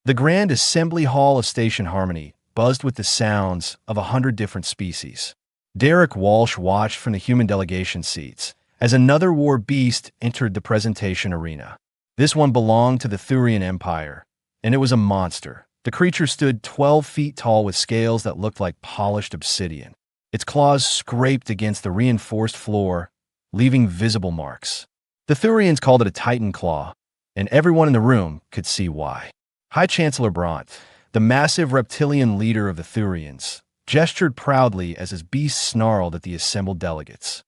The grand assembly hall of Station Harmony buzzed with the sounds of 100 different species. Derek Walsh watched from the human delegation seats as another war beast entered the presentation arena. This one belonged to the Thurian Empire, and it was a monster. The creature stood 12 feet tall with scales that looked like polished obsidian. Its claws scraped against the reinforced floor, leaving visible marks. The Thurians called it a Titan Claw, and everyone in the room could see why. High Chancellor Bront, the massive reptilian leader of the Thurians, gestured proudly as his beast snarled at the assembled delegates.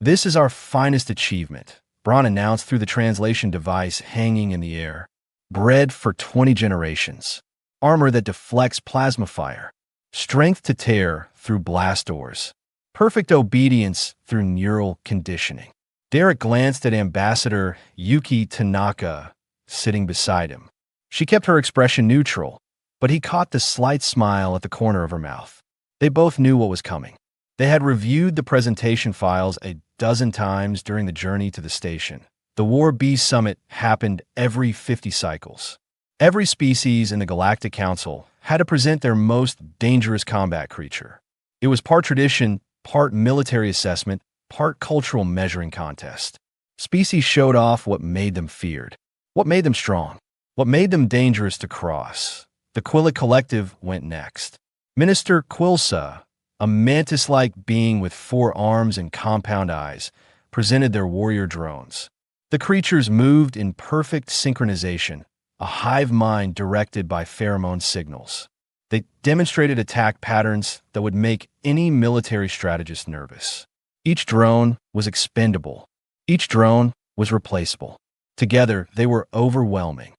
"This is our finest achievement," Bront announced through the translation device hanging in the air. "Bred for 20 generations. Armor that deflects plasma fire. Strength to tear through blast doors. Perfect obedience through neural conditioning." Derek glanced at Ambassador Yuki Tanaka, sitting beside him. She kept her expression neutral, but he caught the slight smile at the corner of her mouth. They both knew what was coming. They had reviewed the presentation files a dozen times during the journey to the station. The War Beast Summit happened every 50 cycles. Every species in the Galactic Council had to present their most dangerous combat creature. It was part tradition, part military assessment, part cultural measuring contest. Species showed off what made them feared, what made them strong, what made them dangerous to cross. The Quillet Collective went next. Minister Quilsa, a mantis-like being with 4 arms and compound eyes, presented their warrior drones. The creatures moved in perfect synchronization, a hive mind directed by pheromone signals. They demonstrated attack patterns that would make any military strategist nervous. Each drone was expendable. Each drone was replaceable. Together, they were overwhelming.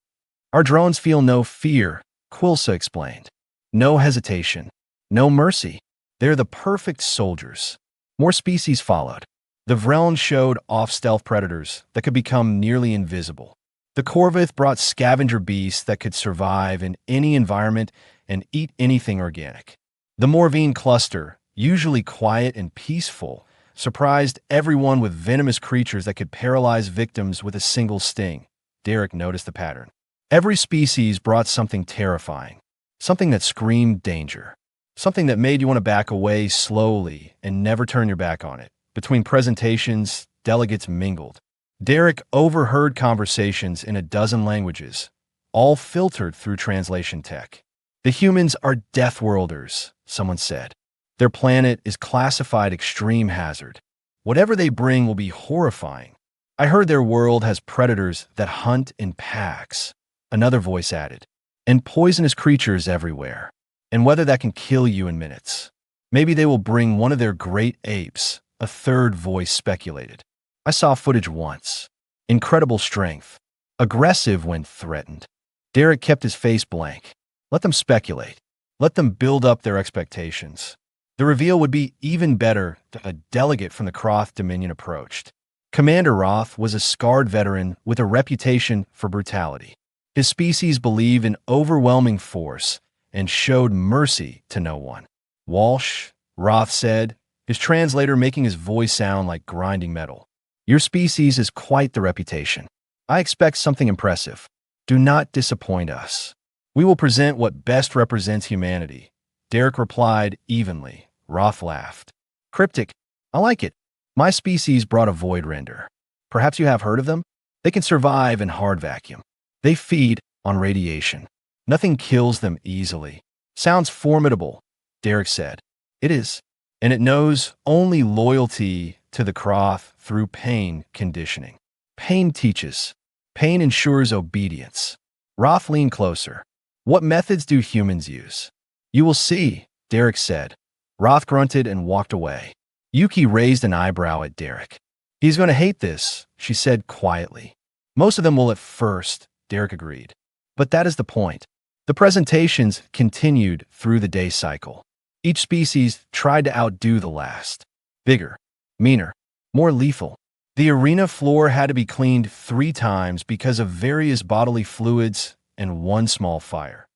"Our drones feel no fear," Quilsa explained. "No hesitation. No mercy. They're the perfect soldiers." More species followed. The Vreln showed off stealth predators that could become nearly invisible. The Corvith brought scavenger beasts that could survive in any environment and eat anything organic. The Morvine cluster, usually quiet and peaceful, surprised everyone with venomous creatures that could paralyze victims with a single sting. Derek noticed the pattern. Every species brought something terrifying, something that screamed danger, something that made you want to back away slowly and never turn your back on it. Between presentations, delegates mingled. Derek overheard conversations in a dozen languages, all filtered through translation tech. "The humans are death worlders," someone said. "Their planet is classified extreme hazard. Whatever they bring will be horrifying. I heard their world has predators that hunt in packs," another voice added, "and poisonous creatures everywhere. And whether that can kill you in minutes. Maybe they will bring one of their great apes," a third voice speculated. "I saw footage once. Incredible strength. Aggressive when threatened." Derek kept his face blank. Let them speculate. Let them build up their expectations. The reveal would be even better if a delegate from the Kroth Dominion approached. Commander Roth was a scarred veteran with a reputation for brutality. His species believed in overwhelming force and showed mercy to no one. "Walsh," Roth said, his translator making his voice sound like grinding metal. "Your species has quite the reputation. I expect something impressive. Do not disappoint us. We will present what best represents humanity." Derek replied evenly. Roth laughed. "Cryptic. I like it. My species brought a void render. Perhaps you have heard of them? They can survive in hard vacuum. They feed on radiation. Nothing kills them easily." "Sounds formidable," Derek said. "It is. And it knows only loyalty to the Kroth through pain conditioning. Pain teaches. Pain ensures obedience." Roth leaned closer. "What methods do humans use?" "You will see," Derek said. Roth grunted and walked away. Yuki raised an eyebrow at Derek. "He's going to hate this," she said quietly. "Most of them will at first," Derek agreed. "But that is the point." The presentations continued through the day cycle. Each species tried to outdo the last. Bigger, meaner, more lethal. The arena floor had to be cleaned 3 times because of various bodily fluids and one small fire.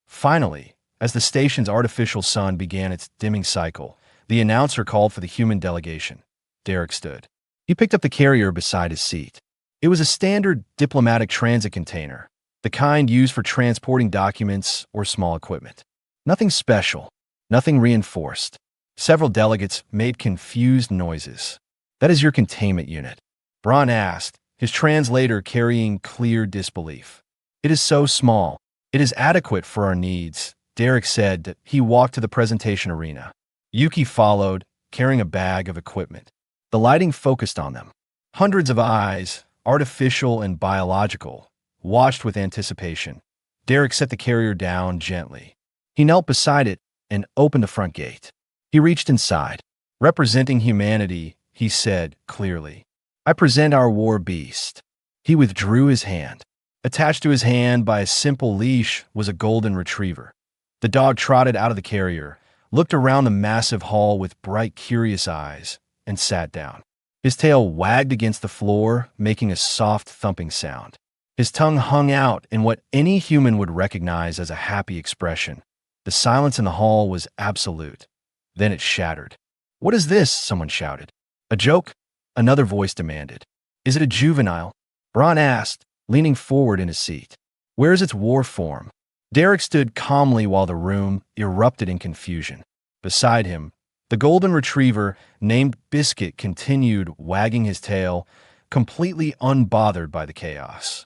Finally, as the station's artificial sun began its dimming cycle, the announcer called for the human delegation. Derek stood. He picked up the carrier beside his seat. It was a standard diplomatic transit container, the kind used for transporting documents or small equipment. Nothing special, nothing reinforced. Several delegates made confused noises. That is your containment unit, Braun asked, his translator carrying clear disbelief. It is so small. It is adequate for our needs, Derek said. He walked to the presentation arena. Yuki followed, carrying a bag of equipment. The lighting focused on them. Hundreds of eyes, artificial and biological, watched with anticipation. Derek set the carrier down gently. He knelt beside it and opened the front gate. He reached inside. Representing humanity, he said clearly, "I present our war beast." He withdrew his hand. Attached to his hand by a simple leash was a golden retriever. The dog trotted out of the carrier, looked around the massive hall with bright, curious eyes, and sat down. His tail wagged against the floor, making a soft thumping sound. His tongue hung out in what any human would recognize as a happy expression. The silence in the hall was absolute. Then it shattered. "What is this?" someone shouted. "A joke?" Another voice demanded. "Is it a juvenile?" Braun asked, leaning forward in his seat. "Where is its war form?" Derek stood calmly while the room erupted in confusion. Beside him, the golden retriever, named Biscuit, continued wagging his tail, completely unbothered by the chaos.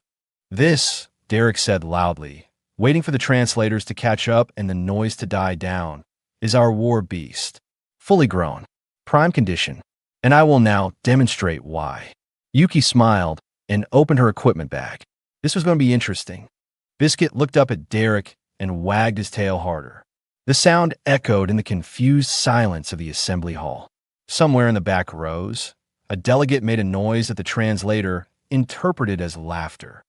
"This," Derek said loudly, waiting for the translators to catch up and the noise to die down, "is our war beast. Fully grown. Prime condition. And I will now demonstrate why." Yuki smiled and opened her equipment bag. This was going to be interesting. Biscuit looked up at Derek and wagged his tail harder. The sound echoed in the confused silence of the assembly hall. Somewhere in the back rows, a delegate made a noise that the translator interpreted as laughter.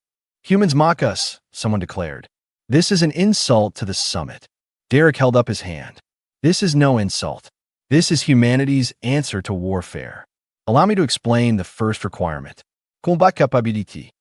"Humans mock us," someone declared. "This is an insult to the summit." Derek held up his hand. "This is no insult. This is humanity's answer to warfare. Allow me to explain the first requirement. Combat capability."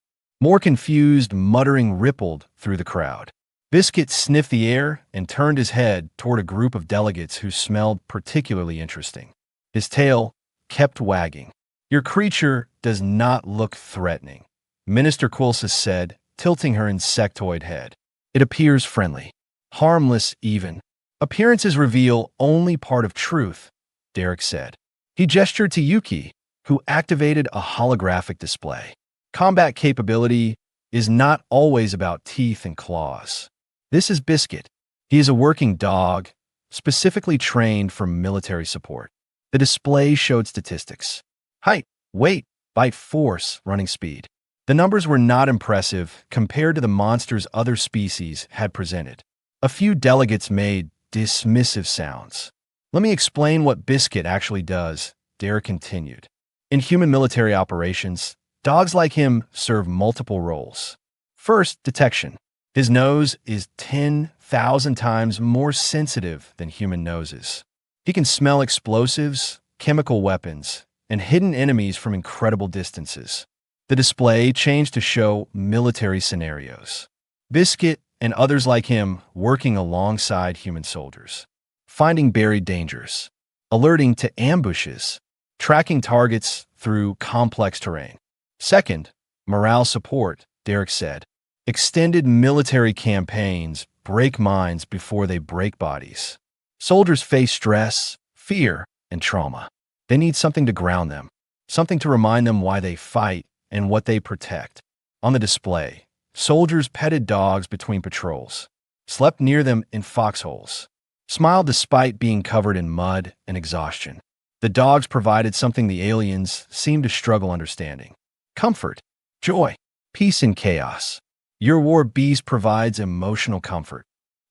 More confused muttering rippled through the crowd. Biscuit sniffed the air and turned his head toward a group of delegates who smelled particularly interesting. His tail kept wagging. "Your creature does not look threatening," Minister Quilsis said, tilting her insectoid head. "It appears friendly. Harmless, even." "Appearances reveal only part of truth," Derek said. He gestured to Yuki, who activated a holographic display. "Combat capability is not always about teeth and claws. This is Biscuit. He is a working dog, specifically trained for military support." The display showed statistics. Height, weight, bite force, running speed. The numbers were not impressive compared to the monsters other species had presented. A few delegates made dismissive sounds. "Let me explain what Biscuit actually does," Derek continued. "In human military operations, dogs like him serve multiple roles. First, detection. His nose is 10,000 times more sensitive than human noses. He can smell explosives, chemical weapons, and hidden enemies from incredible distances." The display changed to show military scenarios. Biscuit and others like him working alongside human soldiers. Finding buried dangers. Alerting to ambushes. Tracking targets through complex terrain. Second, morale support, Derek said. Extended military campaigns break minds before they break bodies. Soldiers face stress, fear, and trauma. They need something to ground them, something to remind them why they fight and what they protect. On the display, soldiers petted dogs between patrols, slept near them in foxholes, smiled despite being covered in mud and exhaustion. The dogs provided something the aliens seemed to struggle understanding. Comfort, joy, peace in chaos. Your war beast provides emotional comfort.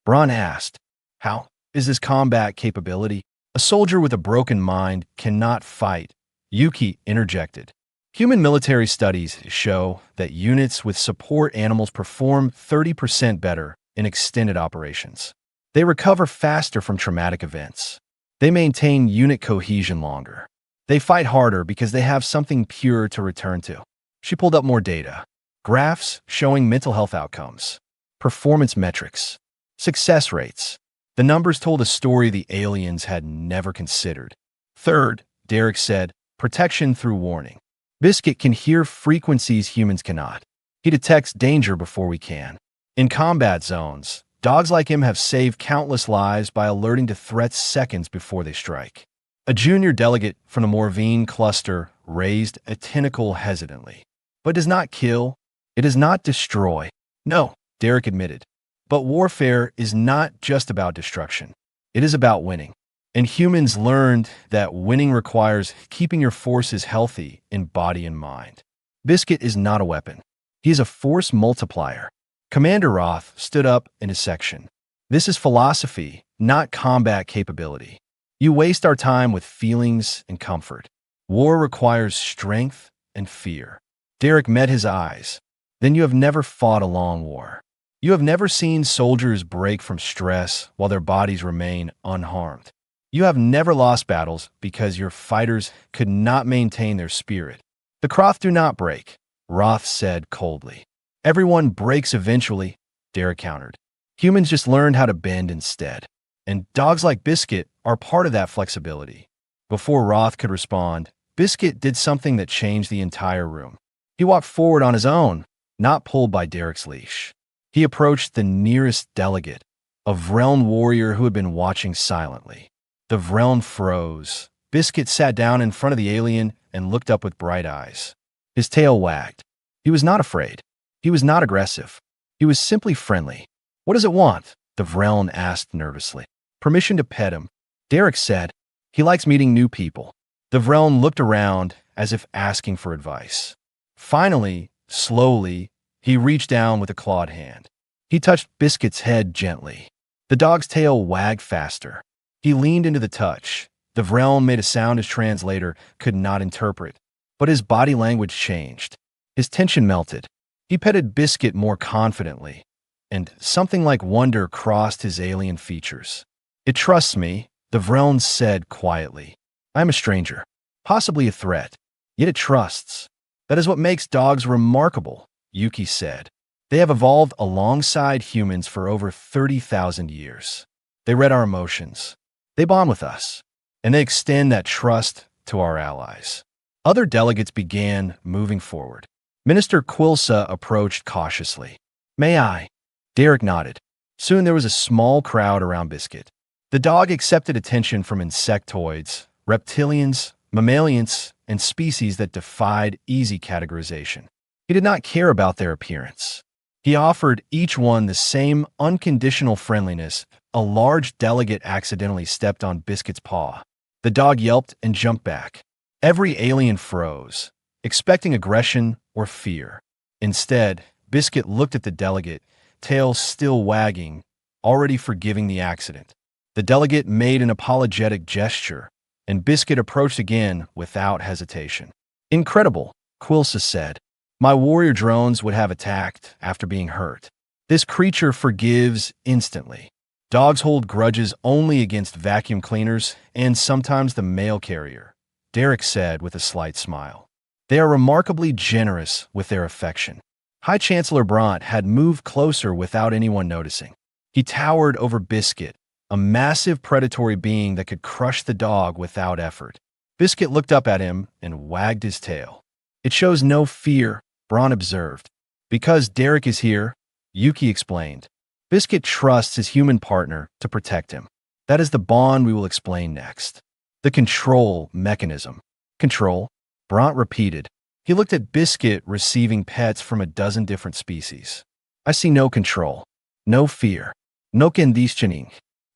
Braun asked, "How is this combat capability?" "A soldier with a broken mind cannot fight," Yuki interjected. Human military studies show that units with support animals perform 30% better in extended operations. They recover faster from traumatic events. They maintain unit cohesion longer. They fight harder because they have something pure to return to. She pulled up more data. Graphs showing mental health outcomes, performance metrics, success rates. The numbers told a story the aliens had never considered. Third, Derek said, protection through warning. Biscuit can hear frequencies humans cannot. He detects danger before we can. In combat zones, dogs like him have saved countless lives by alerting to threats seconds before they strike. A junior delegate from the Morvine cluster raised a tentacle hesitantly. But does not kill. It does not destroy. No, Derek admitted. But warfare is not just about destruction. It is about winning. And humans learned that winning requires keeping your forces healthy in body and mind. Biscuit is not a weapon. He is a force multiplier. Commander Roth stood up in his section. This is philosophy, not combat capability. You waste our time with feelings and comfort. War requires strength and fear. Derek met his eyes. Then you have never fought a long war. You have never seen soldiers break from stress while their bodies remain unharmed. You have never lost battles because your fighters could not maintain their spirit. The Croth do not break, Roth said coldly. Everyone breaks eventually, Derek countered. Humans just learned how to bend instead. And dogs like Biscuit are part of that flexibility. Before Roth could respond, Biscuit did something that changed the entire room. He walked forward on his own, not pulled by Derek's leash. He approached the nearest delegate, a Vreln warrior who had been watching silently. The Vreln froze. Biscuit sat down in front of the alien and looked up with bright eyes. His tail wagged. He was not afraid. He was not aggressive. He was simply friendly. What does it want? The Vreln asked nervously. Permission to pet him. Derek said, he likes meeting new people. The Vreln looked around as if asking for advice. Finally, slowly, he reached down with a clawed hand. He touched Biscuit's head gently. The dog's tail wagged faster. He leaned into the touch. The Vreln made a sound his translator could not interpret, but his body language changed. His tension melted. He petted Biscuit more confidently, and something like wonder crossed his alien features. It trusts me, the Vreln said quietly. I am a stranger, possibly a threat, yet it trusts. That is what makes dogs remarkable, Yuki said. They have evolved alongside humans for over 30,000 years. They read our emotions. They bond with us, and they extend that trust to our allies. Other delegates began moving forward. Minister Quilsa approached cautiously. May I? Derek nodded. Soon there was a small crowd around Biscuit. The dog accepted attention from insectoids, reptilians, mammalians, and species that defied easy categorization. He did not care about their appearance. He offered each one the same unconditional friendliness. A large delegate accidentally stepped on Biscuit's paw. The dog yelped and jumped back. Every alien froze, expecting aggression or fear. Instead, Biscuit looked at the delegate, tail still wagging, already forgiving the accident. The delegate made an apologetic gesture, and Biscuit approached again without hesitation. Incredible, Quilsa said. My warrior drones would have attacked after being hurt. This creature forgives instantly. Dogs hold grudges only against vacuum cleaners and sometimes the mail carrier, Derek said with a slight smile. They are remarkably generous with their affection. High Chancellor Brandt had moved closer without anyone noticing. He towered over Biscuit, a massive predatory being that could crush the dog without effort. Biscuit looked up at him and wagged his tail. It shows no fear, Brandt observed. Because Derek is here, Yuki explained. Biscuit trusts his human partner to protect him. That is the bond we will explain next. The control mechanism. Control? Brandt repeated. He looked at Biscuit receiving pets from a dozen different species. I see no control, no fear, no conditioning.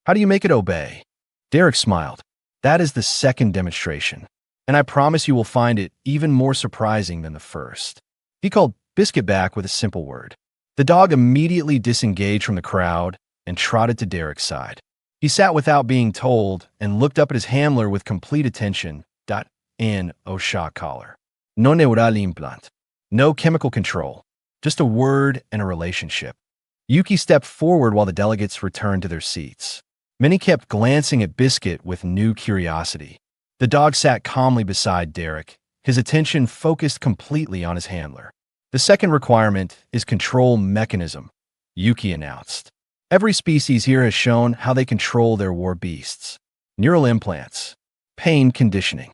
How do you make it obey? Derek smiled. That is the second demonstration, and I promise you will find it even more surprising than the first. He called Biscuit back with a simple word. The dog immediately disengaged from the crowd and trotted to Derek's side. He sat without being told and looked up at his handler with complete attention. In shock collar. No neural implant. No chemical control. Just a word and a relationship. Yuki stepped forward while the delegates returned to their seats. Many kept glancing at Biscuit with new curiosity. The dog sat calmly beside Derek, his attention focused completely on his handler. The second requirement is control mechanism, Yuki announced. Every species here has shown how they control their war beasts. Neural implants, pain conditioning,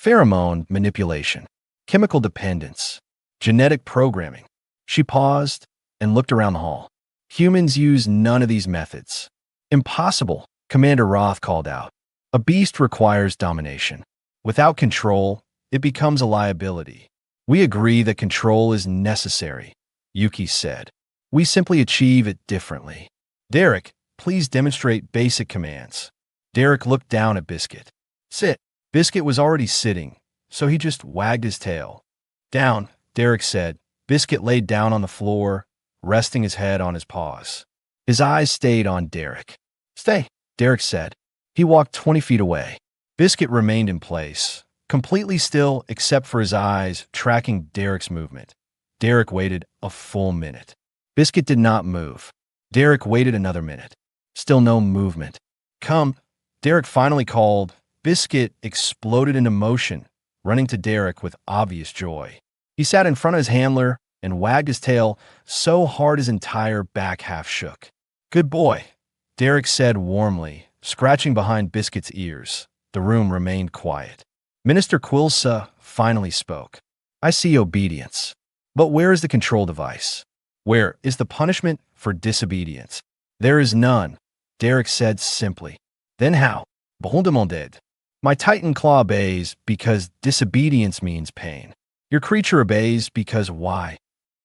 pheromone manipulation, chemical dependence, genetic programming. She paused and looked around the hall. Humans use none of these methods. Impossible, Commander Roth called out. A beast requires domination. Without control, it becomes a liability. We agree that control is necessary, Yuki said. We simply achieve it differently. Derek, please demonstrate basic commands. Derek looked down at Biscuit. Sit. Biscuit was already sitting, so he just wagged his tail. Down, Derek said. Biscuit laid down on the floor, resting his head on his paws. His eyes stayed on Derek. Stay, Derek said. He walked 20 feet away. Biscuit remained in place, completely still except for his eyes tracking Derek's movement. Derek waited a full minute. Biscuit did not move. Derek waited another minute. Still no movement. Come, Derek finally called. Biscuit exploded into motion, running to Derek with obvious joy. He sat in front of his handler and wagged his tail so hard his entire back half shook. Good boy, Derek said warmly, scratching behind Biscuit's ears. The room remained quiet. Minister Quilsa finally spoke. I see obedience. But where is the control device? Where is the punishment for disobedience? There is none, Derek said simply. Then how? Bon demanded. My Titan Claw obeys because disobedience means pain. Your creature obeys because why?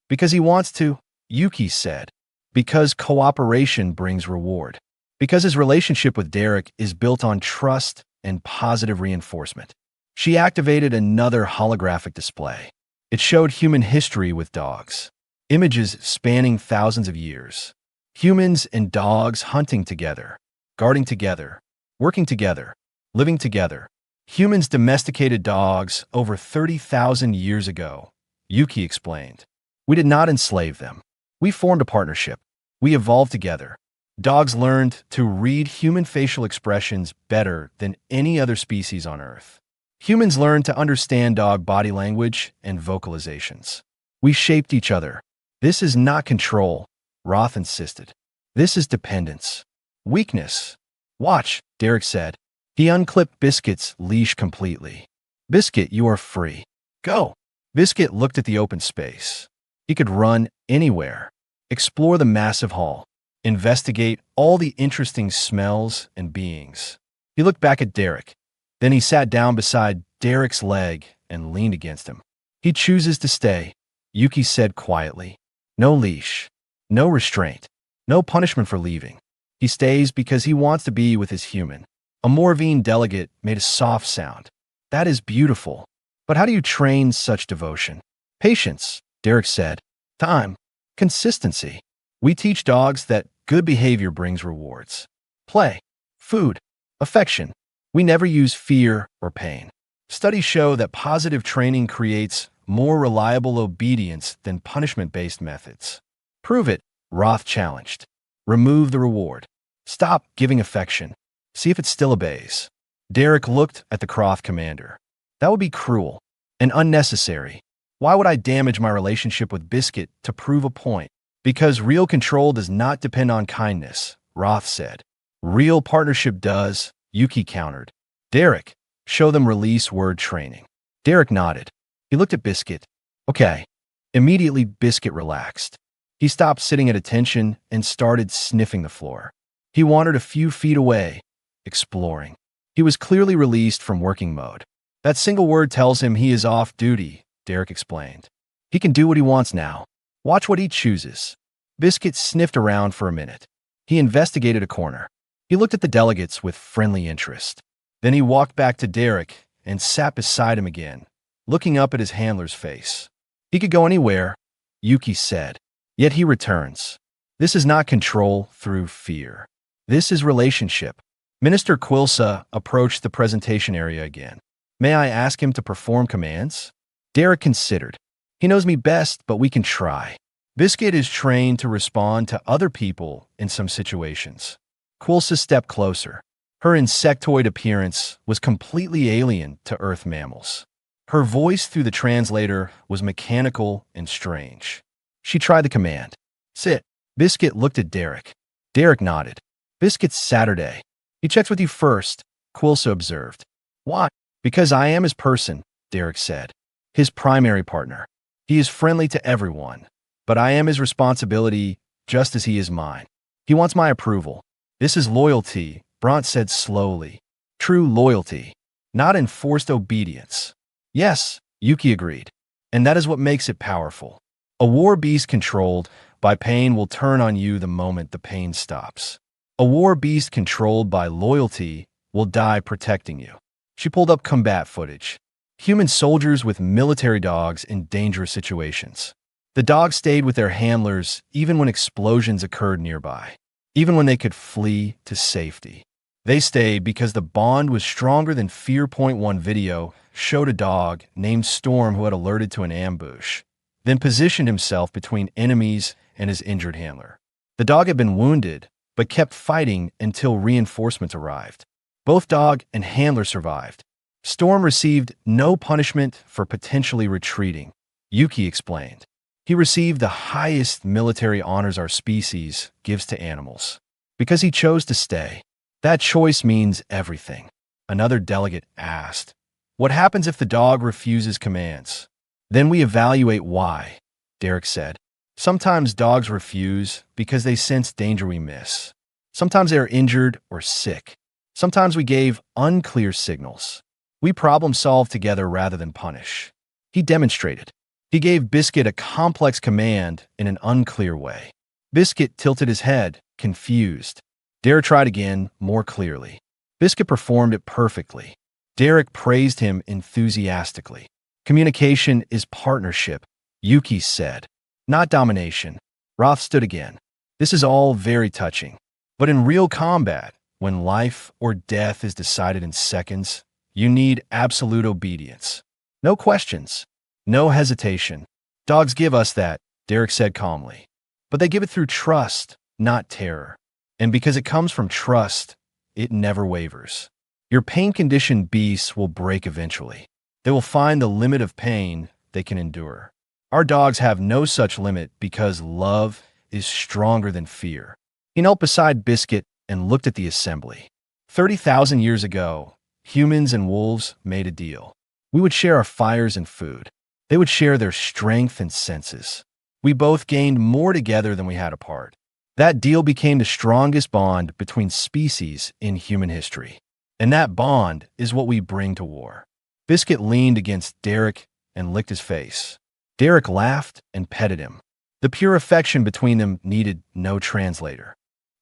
Because he wants to, Yuki said. Because cooperation brings reward. Because his relationship with Derek is built on trust and positive reinforcement. She activated another holographic display. It showed human history with dogs. Images spanning thousands of years. Humans and dogs hunting together, guarding together, working together, living together. Humans domesticated dogs over 30,000 years ago, Yuki explained. We did not enslave them. We formed a partnership. We evolved together. Dogs learned to read human facial expressions better than any other species on Earth. Humans learned to understand dog body language and vocalizations. We shaped each other. This is not control, Roth insisted. This is dependence. Weakness. Watch, Derek said. He unclipped Biscuit's leash completely. Biscuit, you are free. Go. Biscuit looked at the open space. He could run anywhere, explore the massive hall, investigate all the interesting smells and beings. He looked back at Derek. Then he sat down beside Derek's leg and leaned against him. He chooses to stay, Yuki said quietly. No leash, no restraint, no punishment for leaving. He stays because he wants to be with his human. A Morvine delegate made a soft sound. That is beautiful. But how do you train such devotion? Patience, Derek said. Time. Consistency. We teach dogs that good behavior brings rewards. Play. Food. Affection. We never use fear or pain. Studies show that positive training creates more reliable obedience than punishment-based methods. Prove it, Roth challenged. Remove the reward. Stop giving affection. See if it still obeys. Derek looked at the Croth commander. That would be cruel and unnecessary. Why would I damage my relationship with Biscuit to prove a point? Because real control does not depend on kindness, Roth said. Real partnership does, Yuki countered. Derek, show them release word training. Derek nodded. He looked at Biscuit. Okay. Immediately, Biscuit relaxed. He stopped sitting at attention and started sniffing the floor. He wandered a few feet away, exploring. He was clearly released from working mode. That single word tells him he is off duty, Derek explained. He can do what he wants now. Watch what he chooses. Biscuit sniffed around for a minute. He investigated a corner. He looked at the delegates with friendly interest. Then he walked back to Derek and sat beside him again, looking up at his handler's face. He could go anywhere, Yuki said. Yet he returns. This is not control through fear. This is relationship. Minister Quilsa approached the presentation area again. May I ask him to perform commands? Derek considered. He knows me best, but we can try. Biscuit is trained to respond to other people in some situations. Quilsa stepped closer. Her insectoid appearance was completely alien to Earth mammals. Her voice through the translator was mechanical and strange. She tried the command. Sit. Biscuit looked at Derek. Derek nodded. Biscuit's Saturday. He checks with you first, Quilsa observed. Why? Because I am his person, Derek said. His primary partner. He is friendly to everyone, but I am his responsibility just as he is mine. He wants my approval. This is loyalty, Brant said slowly. True loyalty, not enforced obedience. Yes, Yuki agreed. And that is what makes it powerful. A war beast controlled by pain will turn on you the moment the pain stops. A war beast controlled by loyalty will die protecting you. She pulled up combat footage. Human soldiers with military dogs in dangerous situations. The dogs stayed with their handlers even when explosions occurred nearby, even when they could flee to safety. They stayed because the bond was stronger than Fear. One video showed a dog named Storm who had alerted to an ambush, then positioned himself between enemies and his injured handler. The dog had been wounded, but kept fighting until reinforcements arrived. Both dog and handler survived. Storm received no punishment for potentially retreating, Yuki explained. He received the highest military honors our species gives to animals, because he chose to stay. That choice means everything. Another delegate asked, "What happens if the dog refuses commands?" "Then we evaluate why," Derek said. "Sometimes dogs refuse because they sense danger we miss. Sometimes they are injured or sick. Sometimes we gave unclear signals. We problem-solve together rather than punish." He demonstrated. He gave Biscuit a complex command in an unclear way. Biscuit tilted his head, confused. Derek tried again, more clearly. Biscuit performed it perfectly. Derek praised him enthusiastically. "Communication is partnership," Yuki said, "not domination." Roth stood again. "This is all very touching. But in real combat, when life or death is decided in seconds, you need absolute obedience. No questions. No hesitation. Dogs give us that," Derek said calmly. "But they give it through trust, not terror. And because it comes from trust, it never wavers. Your pain-conditioned beasts will break eventually. They will find the limit of pain they can endure. Our dogs have no such limit because love is stronger than fear." He knelt beside Biscuit and looked at the assembly. 30,000 years ago, humans and wolves made a deal. We would share our fires and food. They would share their strength and senses. We both gained more together than we had apart. That deal became the strongest bond between species in human history. And that bond is what we bring to war. Biscuit leaned against Derek and licked his face. Derek laughed and petted him. The pure affection between them needed no translator.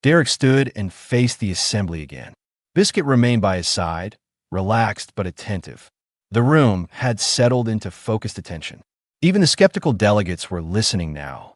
Derek stood and faced the assembly again. Biscuit remained by his side, relaxed but attentive. The room had settled into focused attention. Even the skeptical delegates were listening now.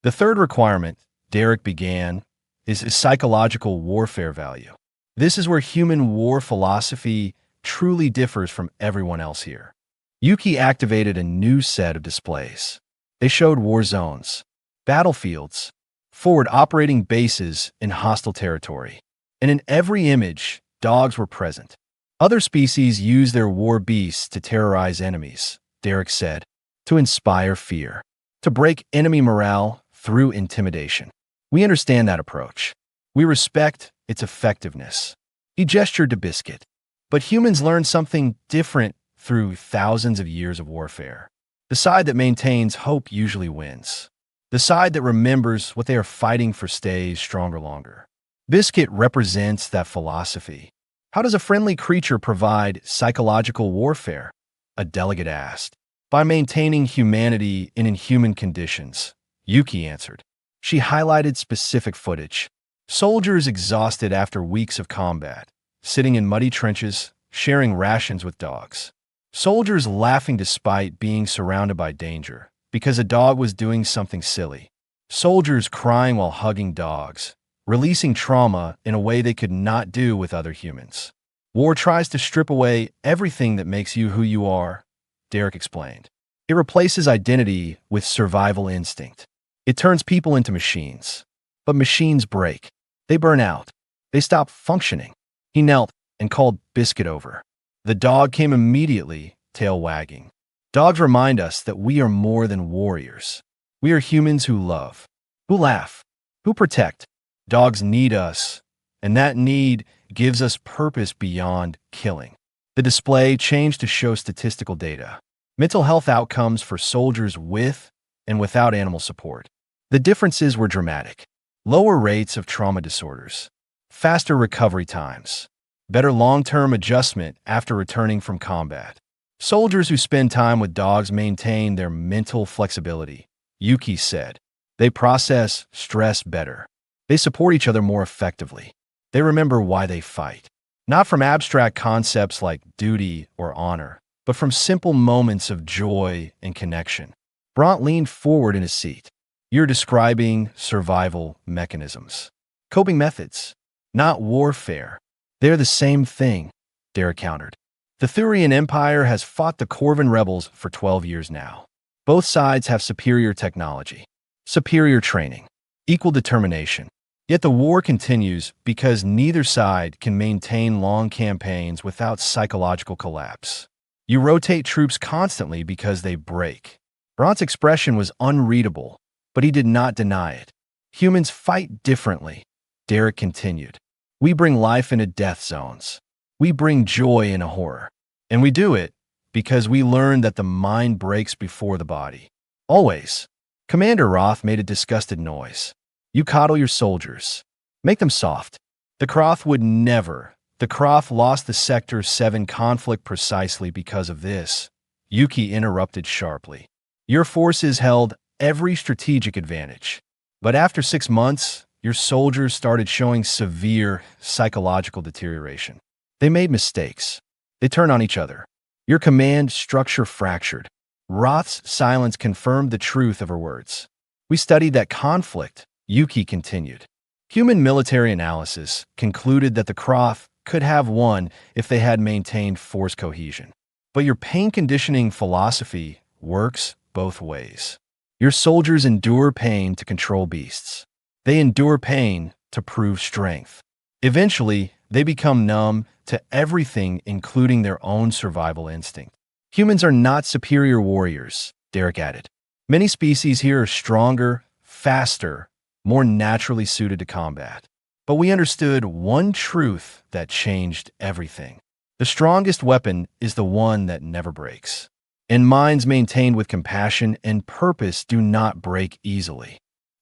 "The third requirement," Derek began, "is a psychological warfare value. This is where human war philosophy truly differs from everyone else here." Yuki activated a new set of displays. They showed war zones, battlefields, forward operating bases in hostile territory. And in every image, dogs were present. "Other species use their war beasts to terrorize enemies," Derek said, "to inspire fear, to break enemy morale through intimidation. We understand that approach. We respect its effectiveness." He gestured to Biscuit. "But humans learn something different through thousands of years of warfare. The side that maintains hope usually wins. The side that remembers what they are fighting for stays stronger longer." Biscuit represents that philosophy. "How does a friendly creature provide psychological warfare?" a delegate asked. "By maintaining humanity in inhuman conditions," Yuki answered. She highlighted specific footage. Soldiers exhausted after weeks of combat, sitting in muddy trenches, sharing rations with dogs. Soldiers laughing despite being surrounded by danger, because a dog was doing something silly. Soldiers crying while hugging dogs, releasing trauma in a way they could not do with other humans. "War tries to strip away everything that makes you who you are," Derek explained. "It replaces identity with survival instinct. It turns people into machines. But machines break. They burn out. They stop functioning." He knelt and called Biscuit over. The dog came immediately, tail wagging. "Dogs remind us that we are more than warriors. We are humans who love, who laugh, who protect. Dogs need us, and that need gives us purpose beyond killing." The display changed to show statistical data. Mental health outcomes for soldiers with and without animal support. The differences were dramatic. Lower rates of trauma disorders, faster recovery times, better long-term adjustment after returning from combat. Soldiers who spend time with dogs maintain their mental flexibility, Yuki said. They process stress better. They support each other more effectively. They remember why they fight. Not from abstract concepts like duty or honor, but from simple moments of joy and connection. Bront leaned forward in his seat. You're describing survival mechanisms. Coping methods, not warfare. They're the same thing, Derek countered. The Thurian Empire has fought the Corvan rebels for 12 years now. Both sides have superior technology, superior training, equal determination. Yet the war continues because neither side can maintain long campaigns without psychological collapse. You rotate troops constantly because they break. Bront's expression was unreadable, but he did not deny it. Humans fight differently, Derek continued. We bring life into death zones. We bring joy into horror. And we do it because we learn that the mind breaks before the body. Always. Commander Roth made a disgusted noise. You coddle your soldiers. Make them soft. The Croth would never. The Croth lost the Sector 7 conflict precisely because of this. Yuki interrupted sharply. Your forces held every strategic advantage. But after 6 months, your soldiers started showing severe psychological deterioration. They made mistakes. They turned on each other. Your command structure fractured. Roth's silence confirmed the truth of her words. We studied that conflict, Yuki continued. Human military analysis concluded that the Croth could have won if they had maintained force cohesion. But your pain conditioning philosophy works both ways. Your soldiers endure pain to control beasts. They endure pain to prove strength. Eventually, they become numb to everything, including their own survival instinct. Humans are not superior warriors, Derek added. Many species here are stronger, faster, more naturally suited to combat. But we understood one truth that changed everything. The strongest weapon is the one that never breaks. And minds maintained with compassion and purpose do not break easily.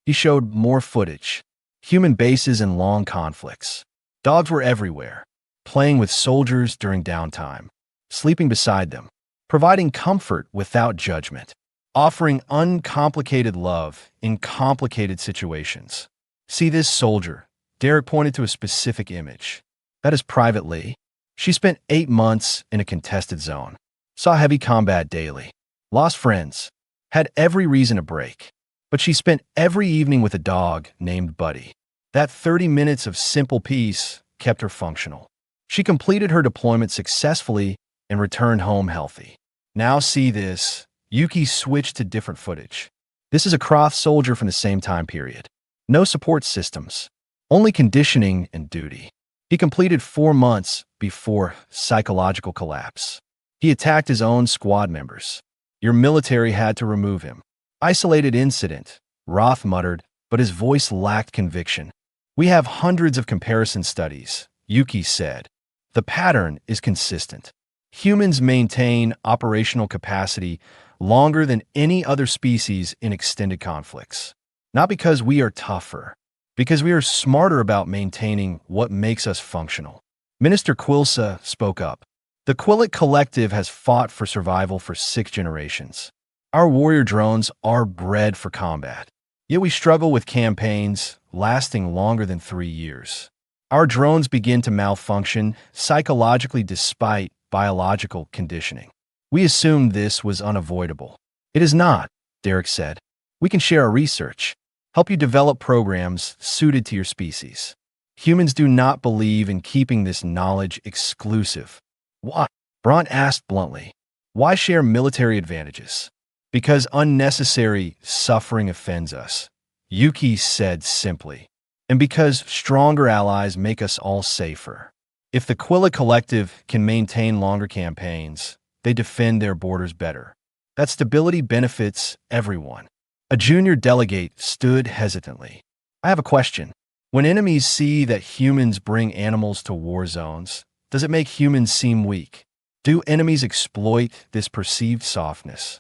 He showed more footage. Human bases in long conflicts. Dogs were everywhere, playing with soldiers during downtime, sleeping beside them, providing comfort without judgment, offering uncomplicated love in complicated situations. See this soldier. Derek pointed to a specific image. That is Private Lee. She spent 8 months in a contested zone, saw heavy combat daily, lost friends, had every reason to break. But she spent every evening with a dog named Buddy. That 30 minutes of simple peace kept her functional. She completed her deployment successfully and returned home healthy. Now see this. Yuki switched to different footage. This is a Croth soldier from the same time period. No support systems, only conditioning and duty. He completed 4 months before psychological collapse. He attacked his own squad members. Your military had to remove him. Isolated incident, Roth muttered, but his voice lacked conviction. We have hundreds of comparison studies, Yuki said. The pattern is consistent. Humans maintain operational capacity longer than any other species in extended conflicts. Not because we are tougher, because we are smarter about maintaining what makes us functional. Minister Quilsa spoke up. The Quillet Collective has fought for survival for 6 generations. Our warrior drones are bred for combat. Yet we struggle with campaigns lasting longer than 3 years. Our drones begin to malfunction psychologically despite biological conditioning. We assumed this was unavoidable. It is not, Derek said. We can share our research, help you develop programs suited to your species. Humans do not believe in keeping this knowledge exclusive. Why? Bront asked bluntly. Why share military advantages? Because unnecessary suffering offends us, Yuki said simply. And because stronger allies make us all safer. If the Quilla Collective can maintain longer campaigns, they defend their borders better. That stability benefits everyone. A junior delegate stood hesitantly. I have a question. When enemies see that humans bring animals to war zones, does it make humans seem weak? Do enemies exploit this perceived softness?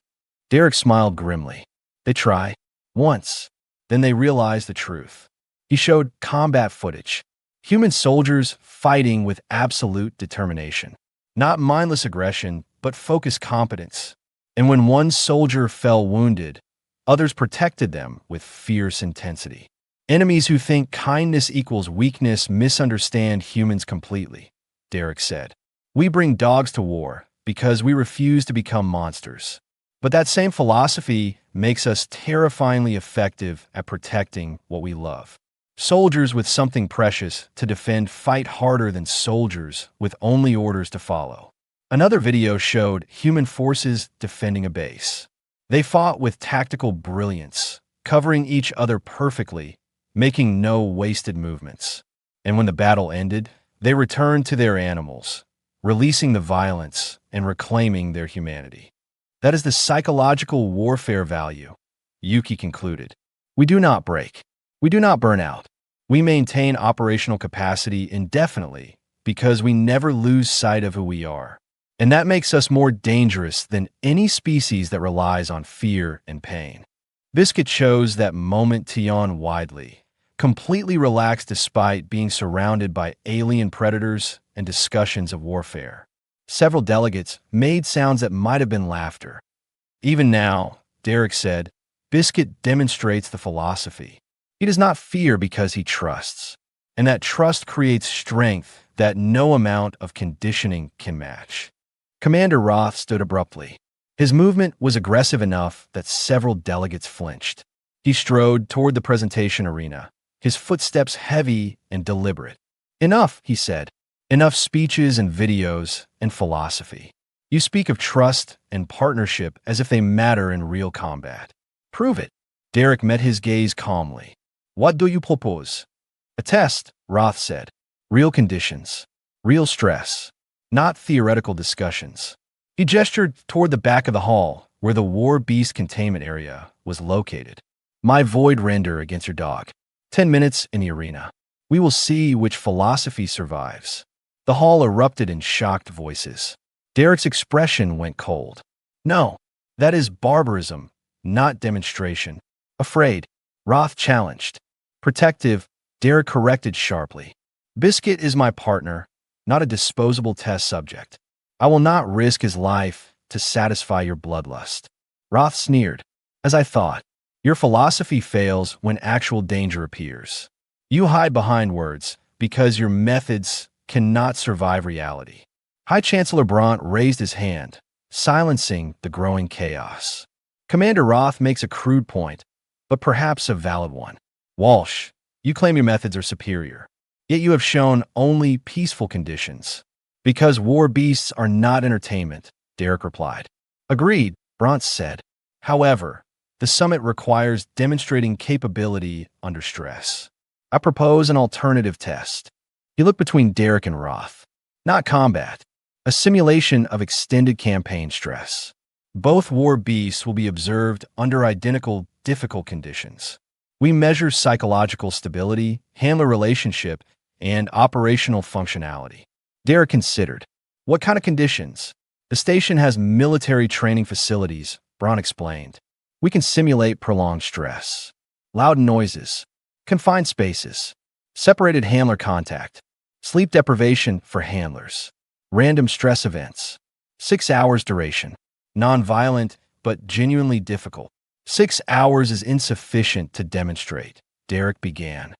Derek smiled grimly. They try. Once. Then they realized the truth. He showed combat footage. Human soldiers fighting with absolute determination. Not mindless aggression, but focused competence. And when one soldier fell wounded, others protected them with fierce intensity. Enemies who think kindness equals weakness misunderstand humans completely, Derek said. We bring dogs to war because we refuse to become monsters. But that same philosophy makes us terrifyingly effective at protecting what we love. Soldiers with something precious to defend fight harder than soldiers with only orders to follow. Another video showed human forces defending a base. They fought with tactical brilliance, covering each other perfectly, making no wasted movements. And when the battle ended, they returned to their animals, releasing the violence and reclaiming their humanity. That is the psychological warfare value, Yuki concluded. We do not break. We do not burn out. We maintain operational capacity indefinitely because we never lose sight of who we are. And that makes us more dangerous than any species that relies on fear and pain. Biscuit chose that moment to yawn widely, completely relaxed despite being surrounded by alien predators and discussions of warfare. Several delegates made sounds that might have been laughter. Even now, Derek said, Biscuit demonstrates the philosophy. He does not fear because he trusts, and that trust creates strength that no amount of conditioning can match. Commander Roth stood abruptly. His movement was aggressive enough that several delegates flinched. He strode toward the presentation arena, his footsteps heavy and deliberate. Enough, he said. Enough speeches and videos and philosophy. You speak of trust and partnership as if they matter in real combat. Prove it. Derek met his gaze calmly. What do you propose? A test, Roth said. Real conditions. Real stress. Not theoretical discussions. He gestured toward the back of the hall, where the War Beast containment area was located. My void render against your dog. 10 minutes in the arena. We will see which philosophy survives. The hall erupted in shocked voices. Derek's expression went cold. No, that is barbarism, not demonstration. Afraid, Roth challenged. Protective, Derek corrected sharply. Biscuit is my partner, not a disposable test subject. I will not risk his life to satisfy your bloodlust. Roth sneered. As I thought, your philosophy fails when actual danger appears. You hide behind words because your methods cannot survive reality. High Chancellor Brandt raised his hand, silencing the growing chaos. Commander Roth makes a crude point, but perhaps a valid one. Walsh, you claim your methods are superior, yet you have shown only peaceful conditions. Because war beasts are not entertainment, Derek replied. Agreed, Brandt said. However, the summit requires demonstrating capability under stress. I propose an alternative test. He looked between Derek and Roth. Not combat. A simulation of extended campaign stress. Both war beasts will be observed under identical difficult conditions. We measure psychological stability, handler relationship, and operational functionality. Derek considered. What kind of conditions? The station has military training facilities, Braun explained. We can simulate prolonged stress. Loud noises. Confined spaces. Separated handler contact. Sleep deprivation for handlers. Random stress events. 6 hours duration. Non-violent, but genuinely difficult. 6 hours is insufficient to demonstrate, Derek began.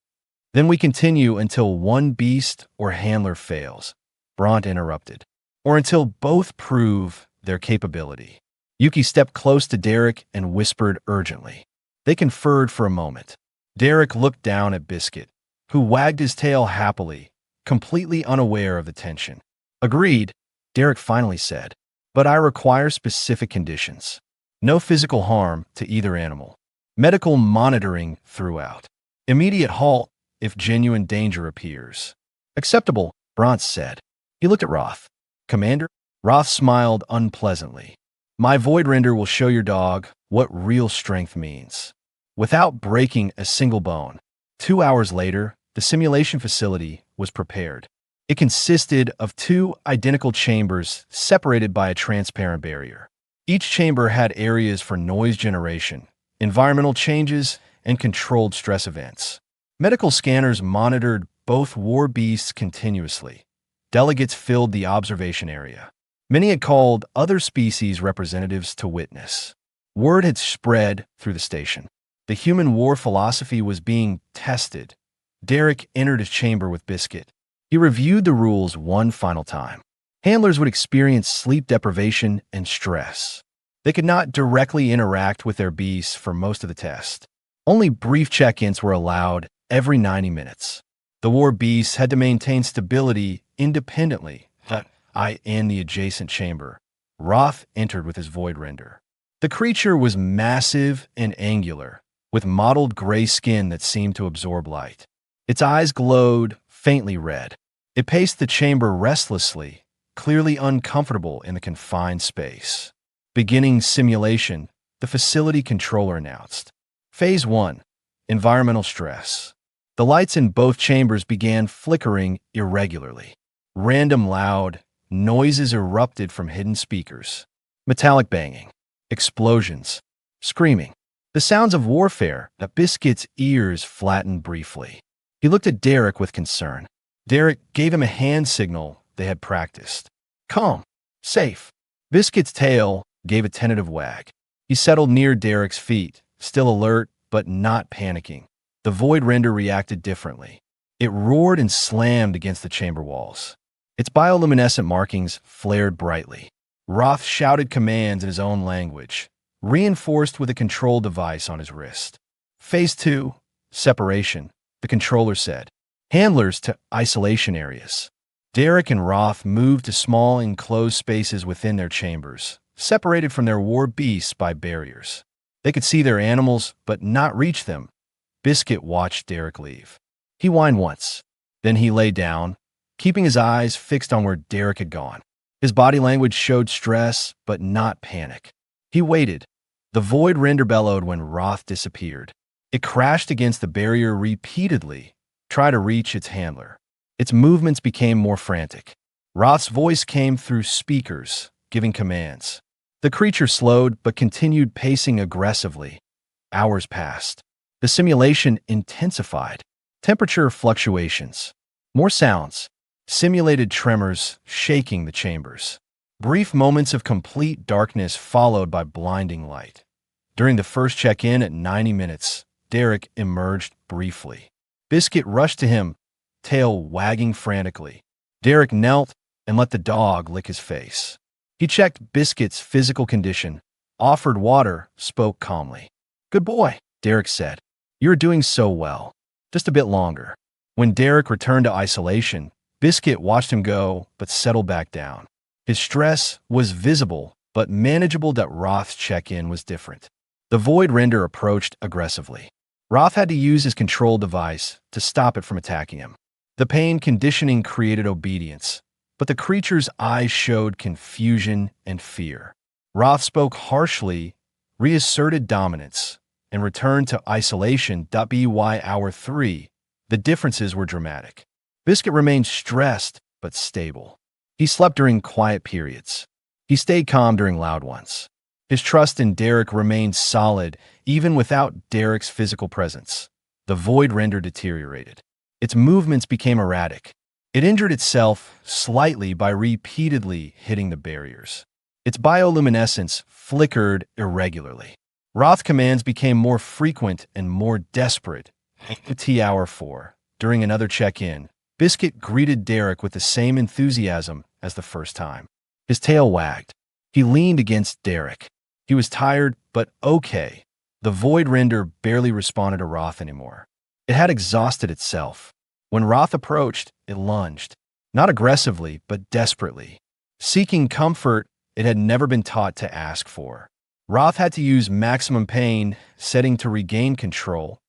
Then we continue until one beast or handler fails, Brandt interrupted. Or until both prove their capability. Yuki stepped close to Derek and whispered urgently. They conferred for a moment. Derek looked down at Biscuit, who wagged his tail happily, completely unaware of the tension. Agreed, Derek finally said. But I require specific conditions. No physical harm to either animal. Medical monitoring throughout. Immediate halt if genuine danger appears. Acceptable, Brandt said. He looked at Roth. Commander? Roth smiled unpleasantly. My void render will show your dog what real strength means. Without breaking a single bone. 2 hours later, the simulation facility was prepared. It consisted of 2 identical chambers separated by a transparent barrier. Each chamber had areas for noise generation, environmental changes, and controlled stress events. Medical scanners monitored both war beasts continuously. Delegates filled the observation area. Many had called other species representatives to witness. Word had spread through the station. The human war philosophy was being tested. Derek entered his chamber with Biscuit. He reviewed the rules one final time. Handlers would experience sleep deprivation and stress. They could not directly interact with their beasts for most of the test. Only brief check-ins were allowed every 90 minutes. The war beasts had to maintain stability independently. In the adjacent chamber, Roth entered with his void render. The creature was massive and angular, with mottled gray skin that seemed to absorb light. Its eyes glowed faintly red. It paced the chamber restlessly, clearly uncomfortable in the confined space. Beginning simulation, the facility controller announced. Phase 1. Environmental stress. The lights in both chambers began flickering irregularly. Random loud noises erupted from hidden speakers. Metallic banging, explosions, screaming. The sounds of warfare. Biscuit's ears flattened briefly. He looked at Derek with concern. Derek gave him a hand signal they had practiced. Calm. Safe. Biscuit's tail gave a tentative wag. He settled near Derek's feet, still alert but not panicking. The void render reacted differently. It roared and slammed against the chamber walls. Its bioluminescent markings flared brightly. Roth shouted commands in his own language, reinforced with a control device on his wrist. Phase 2. Separation, the controller said. Handlers to isolation areas. Derek and Roth moved to small enclosed spaces within their chambers, separated from their war beasts by barriers. They could see their animals, but not reach them. Biscuit watched Derek leave. He whined once. Then he lay down, keeping his eyes fixed on where Derek had gone. His body language showed stress, but not panic. He waited. The void render bellowed when Roth disappeared. It crashed against the barrier repeatedly, trying to reach its handler. Its movements became more frantic. Roth's voice came through speakers, giving commands. The creature slowed but continued pacing aggressively. Hours passed. The simulation intensified. Temperature fluctuations. More sounds. Simulated tremors shaking the chambers. Brief moments of complete darkness followed by blinding light. During the first check-in at 90 minutes, Derek emerged briefly. Biscuit rushed to him, tail wagging frantically. Derek knelt and let the dog lick his face. He checked Biscuit's physical condition, offered water, spoke calmly. "Good boy," Derek said. "You're doing so well. Just a bit longer." When Derek returned to isolation, Biscuit watched him go, but settled back down. His stress was visible, but manageable. Roth's check-in was different. The void render approached aggressively. Roth had to use his control device to stop it from attacking him. The pain conditioning created obedience, but the creature's eyes showed confusion and fear. Roth spoke harshly, reasserted dominance, and returned to isolation. By hour 3, the differences were dramatic. Biscuit remained stressed but stable. He slept during quiet periods. He stayed calm during loud ones. His trust in Derek remained solid even without Derek's physical presence. The void render deteriorated. Its movements became erratic. It injured itself slightly by repeatedly hitting the barriers. Its bioluminescence flickered irregularly. Roth commands became more frequent and more desperate. Hour 4. During another check-in, Biscuit greeted Derek with the same enthusiasm as the first time. His tail wagged. He leaned against Derek. He was tired, but okay. The void render barely responded to Roth anymore. It had exhausted itself. When Roth approached, it lunged. Not aggressively, but desperately. Seeking comfort it had never been taught to ask for. Roth had to use maximum pain setting to regain control.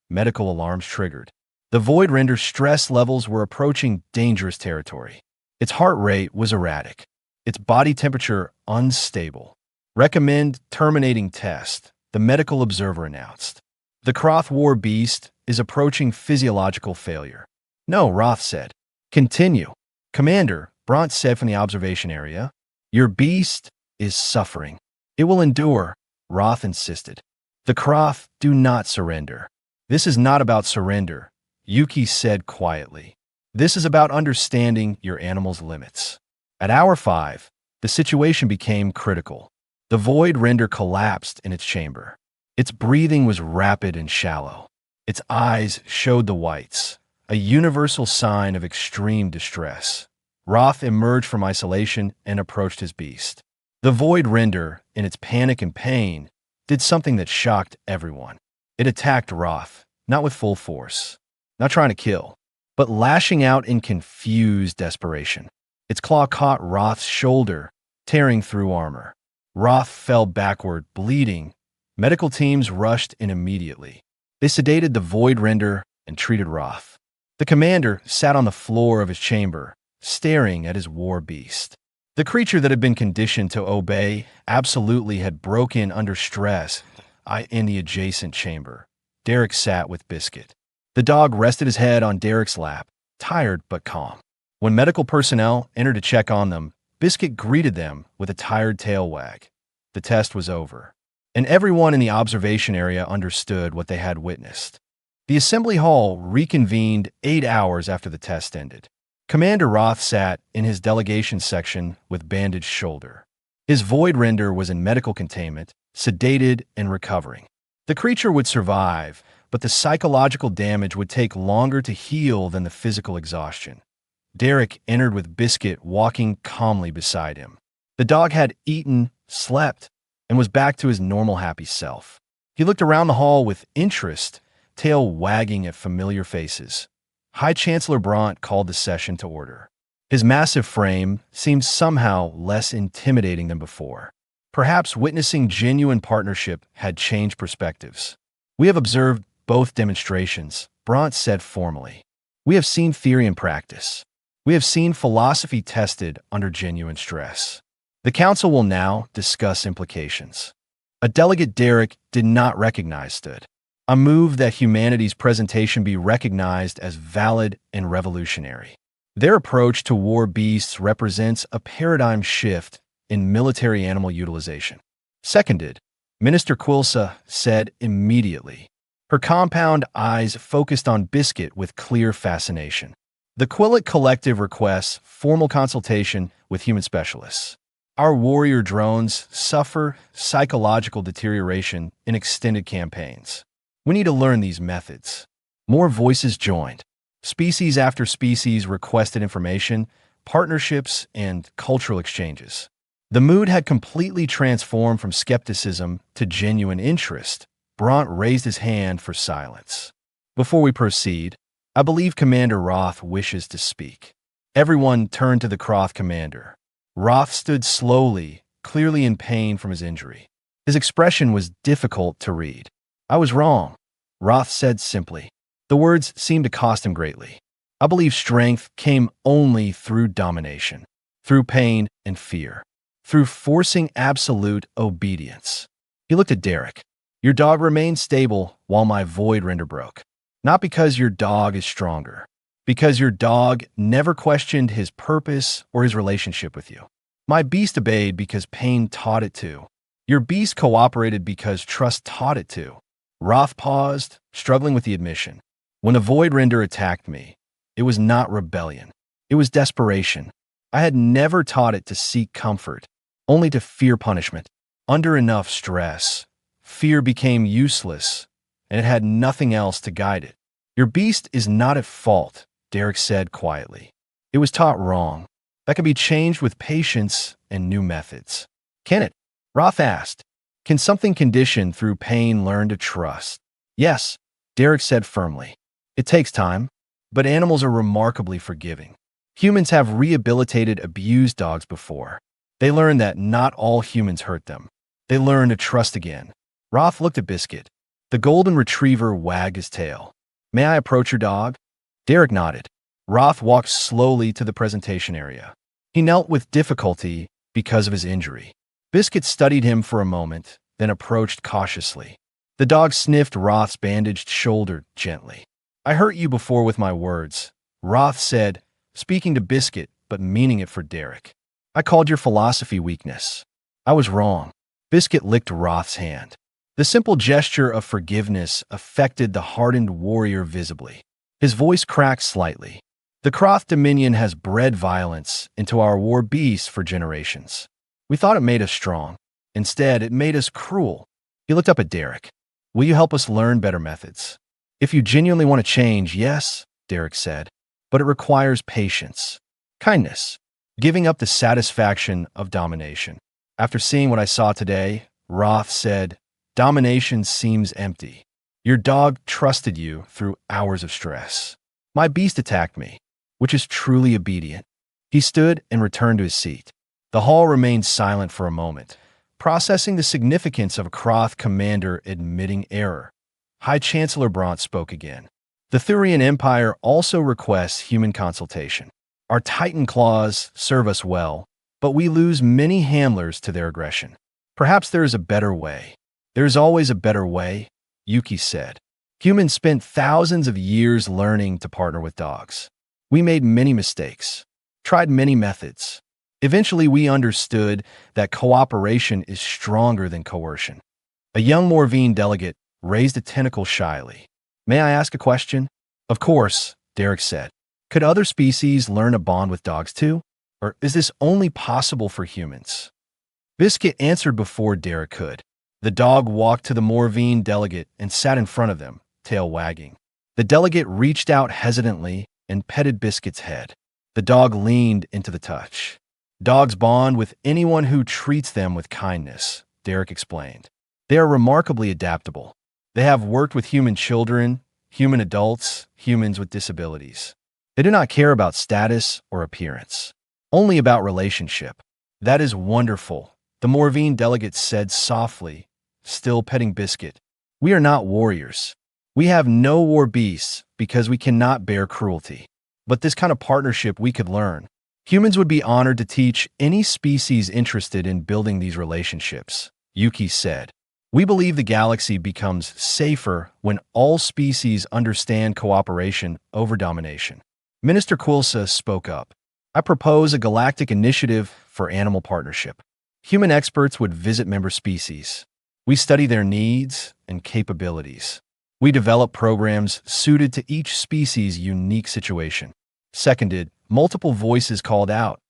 Medical alarms triggered. The void render's stress levels were approaching dangerous territory. Its heart rate was erratic. Its body temperature unstable. Recommend terminating test, the medical observer announced. The Croth War beast is approaching physiological failure. No, Roth said. Continue. Commander, Bront said from the observation area. Your beast is suffering. It will endure, Roth insisted. The Croth do not surrender. This is not about surrender, Yuki said quietly. This is about understanding your animal's limits. At hour 5, the situation became critical. The void render collapsed in its chamber. Its breathing was rapid and shallow. Its eyes showed the whites, a universal sign of extreme distress. Roth emerged from isolation and approached his beast. The void render, in its panic and pain, did something that shocked everyone. It attacked Roth, not with full force, not trying to kill, but lashing out in confused desperation. Its claw caught Roth's shoulder, tearing through armor. Roth fell backward, bleeding. Medical teams rushed in immediately. They sedated the void render and treated Roth. The commander sat on the floor of his chamber, staring at his war beast. The creature that had been conditioned to obey absolutely had broken under stress. In the adjacent chamber, Derek sat with Biscuit. The dog rested his head on Derek's lap, tired but calm. When medical personnel entered to check on them, Biscuit greeted them with a tired tail wag. The test was over, and everyone in the observation area understood what they had witnessed. The assembly hall reconvened 8 hours after the test ended. Commander Roth sat in his delegation section with bandaged shoulder. His void render was in medical containment, sedated and recovering. The creature would survive, but the psychological damage would take longer to heal than the physical exhaustion. Derek entered with Biscuit walking calmly beside him. The dog had eaten, slept, and was back to his normal happy self. He looked around the hall with interest, tail wagging at familiar faces. High Chancellor Brandt called the session to order. His massive frame seemed somehow less intimidating than before. Perhaps witnessing genuine partnership had changed perspectives. We have observed both demonstrations, Brandt said formally. We have seen theory in practice. We have seen philosophy tested under genuine stress. The Council will now discuss implications. A delegate Derek did not recognize stood. A move that humanity's presentation be recognized as valid and revolutionary. Their approach to war beasts represents a paradigm shift in military animal utilization. Seconded, Minister Quilsa said immediately. Her compound eyes focused on Biscuit with clear fascination. The Quillet Collective requests formal consultation with human specialists. Our warrior drones suffer psychological deterioration in extended campaigns. We need to learn these methods. More voices joined. Species after species requested information, partnerships, and cultural exchanges. The mood had completely transformed from skepticism to genuine interest. Brandt raised his hand for silence. Before we proceed, I believe Commander Roth wishes to speak. Everyone turned to the Croth commander. Roth stood slowly, clearly in pain from his injury. His expression was difficult to read. I was wrong, Roth said simply. The words seemed to cost him greatly. I believe strength came only through domination, through pain and fear, through forcing absolute obedience. He looked at Derek. Your dog remained stable while my void render broke. Not because your dog is stronger, because your dog never questioned his purpose or his relationship with you. My beast obeyed because pain taught it to. Your beast cooperated because trust taught it to. Roth paused, struggling with the admission. When the void render attacked me, it was not rebellion. It was desperation. I had never taught it to seek comfort, only to fear punishment. Under enough stress, fear became useless, and it had nothing else to guide it. Your beast is not at fault, Derek said quietly. It was taught wrong. That can be changed with patience and new methods. Can it? Roth asked. Can something conditioned through pain learn to trust? Yes, Derek said firmly. It takes time, but animals are remarkably forgiving. Humans have rehabilitated abused dogs before. They learn that not all humans hurt them. They learn to trust again. Roth looked at Biscuit. The golden retriever wagged his tail. May I approach your dog? Derek nodded. Roth walked slowly to the presentation area. He knelt with difficulty because of his injury. Biscuit studied him for a moment, then approached cautiously. The dog sniffed Roth's bandaged shoulder gently. I hurt you before with my words, Roth said, speaking to Biscuit but meaning it for Derek. I called your philosophy weakness. I was wrong. Biscuit licked Roth's hand. The simple gesture of forgiveness affected the hardened warrior visibly. His voice cracked slightly. The Croth Dominion has bred violence into our war beasts for generations. We thought it made us strong. Instead, it made us cruel. He looked up at Derek. Will you help us learn better methods? If you genuinely want to change, yes, Derek said. But it requires patience. Kindness. Giving up the satisfaction of domination. After seeing what I saw today, Roth said, domination seems empty. Your dog trusted you through hours of stress. My beast attacked me, which is truly obedient. He stood and returned to his seat. The hall remained silent for a moment, processing the significance of a Croth commander admitting error. High Chancellor Bront spoke again. The Thurian Empire also requests human consultation. Our Titan claws serve us well, but we lose many handlers to their aggression. Perhaps there is a better way. There is always a better way, Yuki said. Humans spent thousands of years learning to partner with dogs. We made many mistakes, tried many methods. Eventually, we understood that cooperation is stronger than coercion. A young Morvine delegate raised a tentacle shyly. May I ask a question? Of course, Derek said. Could other species learn a bond with dogs too? Or is this only possible for humans? Biscuit answered before Derek could. The dog walked to the Morvine delegate and sat in front of them, tail wagging. The delegate reached out hesitantly and petted Biscuit's head. The dog leaned into the touch. Dogs bond with anyone who treats them with kindness, Derek explained. They are remarkably adaptable. They have worked with human children, human adults, humans with disabilities. They do not care about status or appearance, only about relationship. That is wonderful, the Morvine delegate said softly, still petting Biscuit. We are not warriors. We have no war beasts because we cannot bear cruelty. But this kind of partnership we could learn. Humans would be honored to teach any species interested in building these relationships, Yuki said. We believe the galaxy becomes safer when all species understand cooperation over domination. Minister Quilsa spoke up. I propose a galactic initiative for animal partnership. Human experts would visit member species. We study their needs and capabilities. We develop programs suited to each species' unique situation. Seconded, multiple voices called out.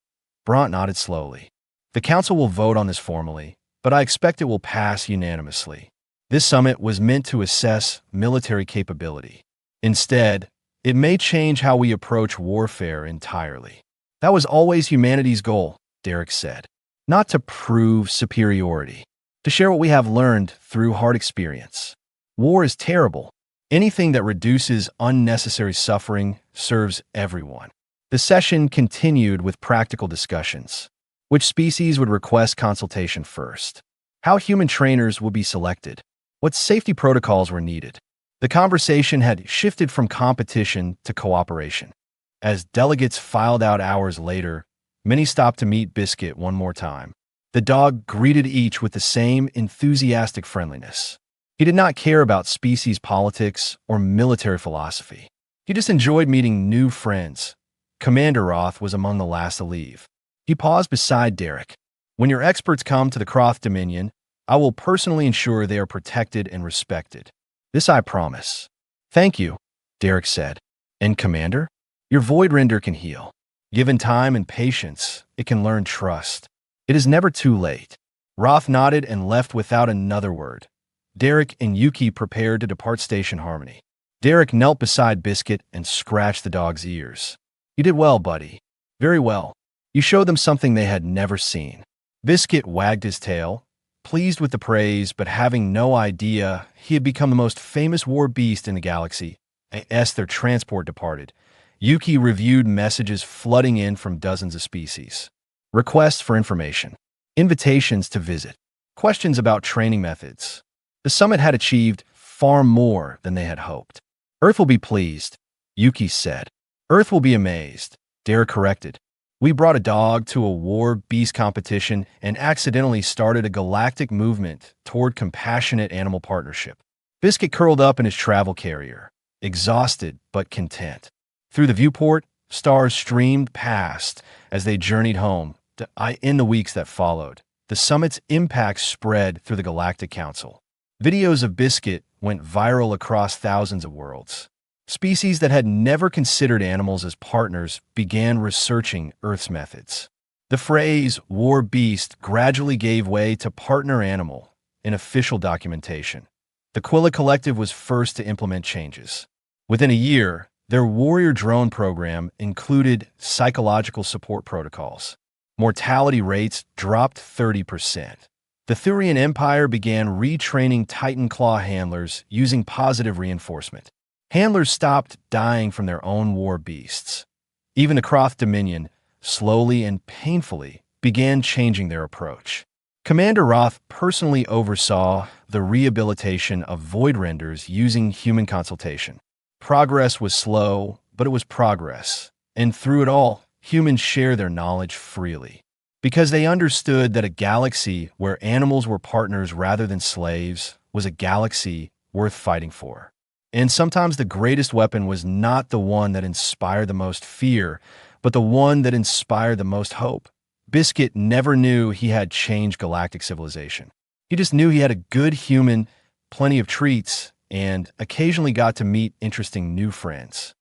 Bront nodded slowly. The council will vote on this formally, but I expect it will pass unanimously. This summit was meant to assess military capability. Instead, it may change how we approach warfare entirely. That was always humanity's goal, Derek said. Not to prove superiority, to share what we have learned through hard experience. War is terrible. Anything that reduces unnecessary suffering serves everyone. The session continued with practical discussions. Which species would request consultation first? How human trainers would be selected? What safety protocols were needed? The conversation had shifted from competition to cooperation. As delegates filed out hours later, many stopped to meet Biscuit one more time. The dog greeted each with the same enthusiastic friendliness. He did not care about species politics or military philosophy. He just enjoyed meeting new friends. Commander Roth was among the last to leave. He paused beside Derek. When your experts come to the Croth Dominion, I will personally ensure they are protected and respected. This I promise. Thank you, Derek said. And Commander? Your Void Render can heal. Given time and patience, it can learn trust. It is never too late. Roth nodded and left without another word. Derek and Yuki prepared to depart Station Harmony. Derek knelt beside Biscuit and scratched the dog's ears. You did well, buddy. Very well. You showed them something they had never seen. Biscuit wagged his tail, pleased with the praise, but having no idea he had become the most famous war beast in the galaxy. As their transport departed, Yuki reviewed messages flooding in from dozens of species. Requests for information. Invitations to visit. Questions about training methods. The summit had achieved far more than they had hoped. Earth will be pleased, Yuki said. Earth will be amazed, Derek corrected. We brought a dog to a war beast competition and accidentally started a galactic movement toward compassionate animal partnership. Biscuit curled up in his travel carrier, exhausted but content. Through the viewport, stars streamed past as they journeyed home. In the weeks that followed, the summit's impact spread through the Galactic Council. Videos of Biscuit went viral across thousands of worlds. Species that had never considered animals as partners began researching Earth's methods. The phrase war beast gradually gave way to partner animal in official documentation. The Quilla Collective was first to implement changes. Within a year, their warrior drone program included psychological support protocols. Mortality rates dropped 30%. The Thurian Empire began retraining Titan Claw handlers using positive reinforcement. Handlers stopped dying from their own war beasts. Even the Croth Dominion, slowly and painfully, began changing their approach. Commander Roth personally oversaw the rehabilitation of void renders using human consultation. Progress was slow, but it was progress. And through it all, humans share their knowledge freely. Because they understood that a galaxy where animals were partners rather than slaves was a galaxy worth fighting for. And sometimes the greatest weapon was not the one that inspired the most fear, but the one that inspired the most hope. Biscuit never knew he had changed galactic civilization. He just knew he had a good human, plenty of treats, and occasionally got to meet interesting new friends.